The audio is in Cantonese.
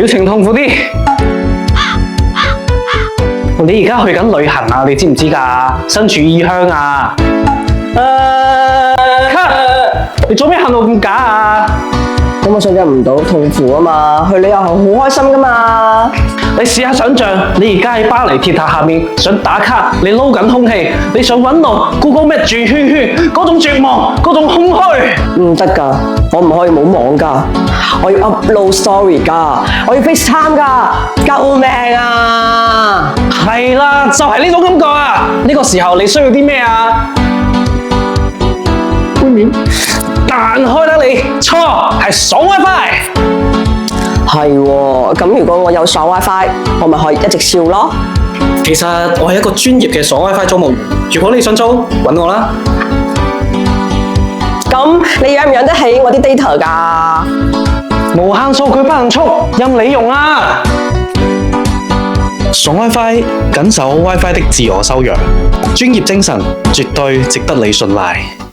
表情痛苦啲。你而家去緊旅行啊？你知唔知㗎？身處異鄉啊！你做咩喊到咁假啊？咁我想象唔到痛苦啊嘛，去旅遊係好開心噶嘛。你試下想像，你而家喺巴黎鐵塔下面想打卡，你撈緊空氣，你想揾路 Google Map 轉圈圈，嗰種絕望，嗰種空虛。唔得㗎，我唔可以冇網㗎，我要 upload story 㗎，我要 FaceTime 㗎，救命啊！係啦，就係呢種感覺啊！呢個時候你需要啲咩啊？杯麵彈開啦你，錯係爽 WiFi。係喎，咁如果我有爽 WiFi，我咪可以一直笑咯。其實我係一個專業嘅爽 WiFi 租務員，如果你想租，揾我啦。咁你養唔養得起我啲 data 㗎？無限數據不能速，任你用啊！爽 WiFi 緊守 WiFi 的自我修養，專業精神絕對值得你信賴。